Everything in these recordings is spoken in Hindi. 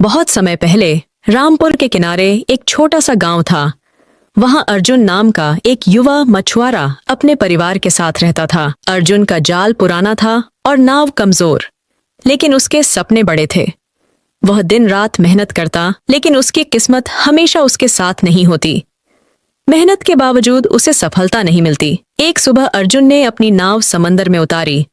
बहुत समय पहले रामपुर के किनारे एक छोटा सा गांव था। वहां अर्जुन नाम का एक युवा मछुआरा अपने परिवार के साथ रहता था। अर्जुन का जाल पुराना था और नाव कमजोर, लेकिन उसके सपने बड़े थे। वह दिन रात मेहनत करता, लेकिन उसकी किस्मत हमेशा उसके साथ नहीं होती। मेहनत के बावजूद उसे सफलता नहीं मिलती। एक सुबह अर्जुन ने अपनी नाव समंदर में उतारी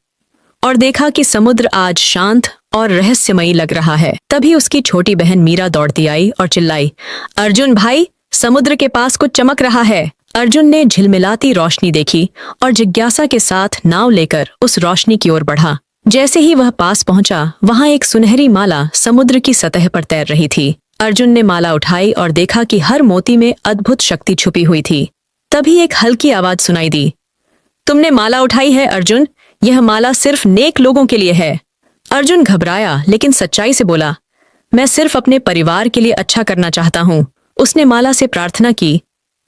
और देखा कि समुद्र आज शांत और रहस्यमयी लग रहा है। तभी उसकी छोटी बहन मीरा दौड़ती आई और चिल्लाई, अर्जुन भाई, समुद्र के पास कुछ चमक रहा है। अर्जुन ने झिलमिलाती रोशनी देखी और जिज्ञासा के साथ नाव लेकर उस रोशनी की ओर बढ़ा। जैसे ही वह पास पहुंचा, वहां एक सुनहरी माला समुद्र की सतह पर तैर रही थी। अर्जुन ने माला उठाई और देखा कि हर मोती में अद्भुत शक्ति छुपी हुई थी। तभी एक हल्की आवाज सुनाई दी, तुमने माला उठाई है अर्जुन, यह माला सिर्फ नेक लोगों के लिए है। अर्जुन घबराया, लेकिन सच्चाई से बोला, मैं सिर्फ अपने परिवार के लिए अच्छा करना चाहता हूँ। उसने माला से प्रार्थना की,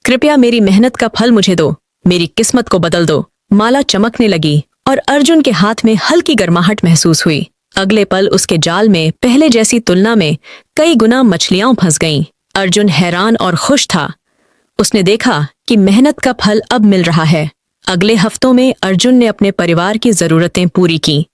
कृपया मेरी मेहनत का फल मुझे दो, मेरी किस्मत को बदल दो। माला चमकने लगी और अर्जुन के हाथ में हल्की गर्माहट महसूस हुई। अगले पल उसके जाल में पहले जैसी तुलना में कई गुना मछलियां फंस गईं। अर्जुन हैरान और खुश था। उसने देखा कि मेहनत का फल अब मिल रहा है। अगले हफ्तों में अर्जुन ने अपने परिवार की जरूरतें पूरी की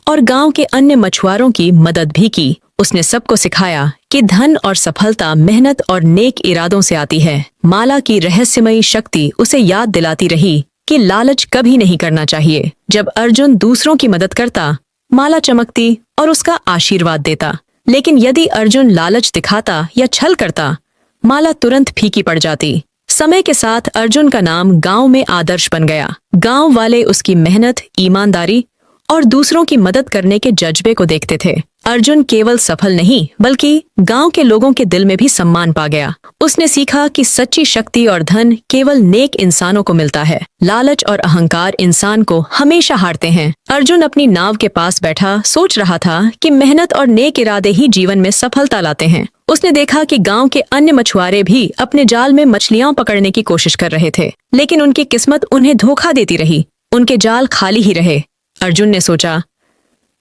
और गांव के अन्य मछुआरों की मदद भी की। उसने सबको सिखाया कि धन और सफलता मेहनत और नेक इरादों से आती है। माला की रहस्यमयी शक्ति उसे याद दिलाती रही कि लालच कभी नहीं करना चाहिए। जब अर्जुन दूसरों की मदद करता, माला चमकती और उसका आशीर्वाद देता। लेकिन यदि अर्जुन लालच दिखाता या छल करता, माला तुरंत फीकी पड़ जाती। समय के साथ अर्जुन का नाम गांव में आदर्श बन गया। गांव वाले उसकी मेहनत, ईमानदारी और दूसरों की मदद करने के जज्बे को देखते थे। अर्जुन केवल सफल नहीं, बल्कि गांव के लोगों के दिल में भी सम्मान पा गया। उसने सीखा कि सच्ची शक्ति और धन केवल नेक इंसानों को मिलता है। लालच और अहंकार इंसान को हमेशा हारते हैं। अर्जुन अपनी नाव के पास बैठा सोच रहा था कि मेहनत और नेक इरादे ही जीवन में सफलता लाते हैं। उसने देखा कि गांव के अन्य मछुआरे भी अपने जाल में मछलियां पकड़ने की कोशिश कर रहे थे, लेकिन उनकी किस्मत उन्हें धोखा देती रही। उनके जाल खाली ही रहे। अर्जुन ने सोचा,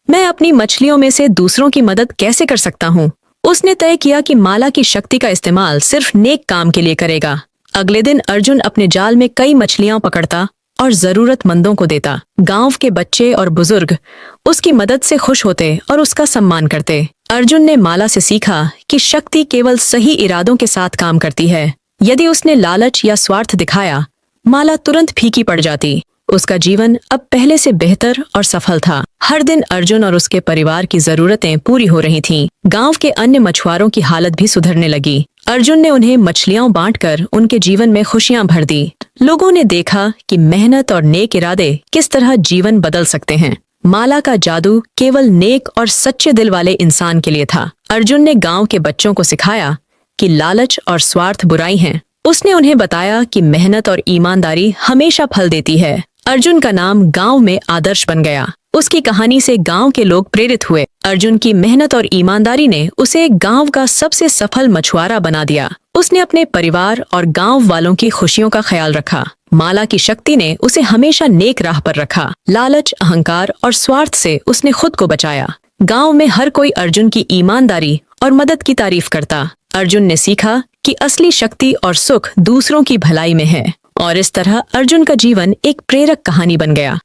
मैं अपनी मछलियों में से दूसरों की मदद कैसे कर सकता हूँ। उसने तय किया कि माला की शक्ति का इस्तेमाल सिर्फ नेक काम के लिए करेगा। अगले दिन अर्जुन अपने जाल में कई मछलियां पकड़ता और जरूरतमंदों को देता। गांव के बच्चे और बुजुर्ग उसकी मदद से खुश होते और उसका सम्मान करते। अर्जुन ने माला से सीखा कि शक्ति केवल सही इरादों के साथ काम करती है। यदि उसने लालच या स्वार्थ दिखाया, माला तुरंत फीकी पड़ जाती। उसका जीवन अब पहले से बेहतर और सफल था। हर दिन अर्जुन और उसके परिवार की जरूरतें पूरी हो रही थीं। गांव के अन्य मछुआरों की हालत भी सुधरने लगी। अर्जुन ने उन्हें मछलियां बांटकर उनके जीवन में खुशियां भर दी। लोगों ने देखा कि मेहनत और नेक इरादे किस तरह जीवन बदल सकते हैं। माला का जादू केवल नेक और सच्चे दिल वाले इंसान के लिए था। अर्जुन ने गांव के बच्चों को सिखाया कि लालच और स्वार्थ बुराई हैं। उसने उन्हें बताया कि मेहनत और ईमानदारी हमेशा फल देती है। अर्जुन का नाम गांव में आदर्श बन गया। उसकी कहानी से गांव के लोग प्रेरित हुए। अर्जुन की मेहनत और ईमानदारी ने उसे गांव का सबसे सफल मछुआरा बना दिया। उसने अपने परिवार और गांव वालों की खुशियों का ख्याल रखा। माला की शक्ति ने उसे हमेशा नेक राह पर रखा। लालच, अहंकार और स्वार्थ से उसने खुद को बचाया। गांव में हर कोई अर्जुन की ईमानदारी और मदद की तारीफ करता। अर्जुन ने सीखा कि असली शक्ति और सुख दूसरों की भलाई में है। और इस तरह अर्जुन का जीवन एक प्रेरक कहानी बन गया,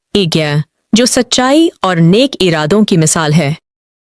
जो सच्चाई और नेक इरादों की मिसाल है।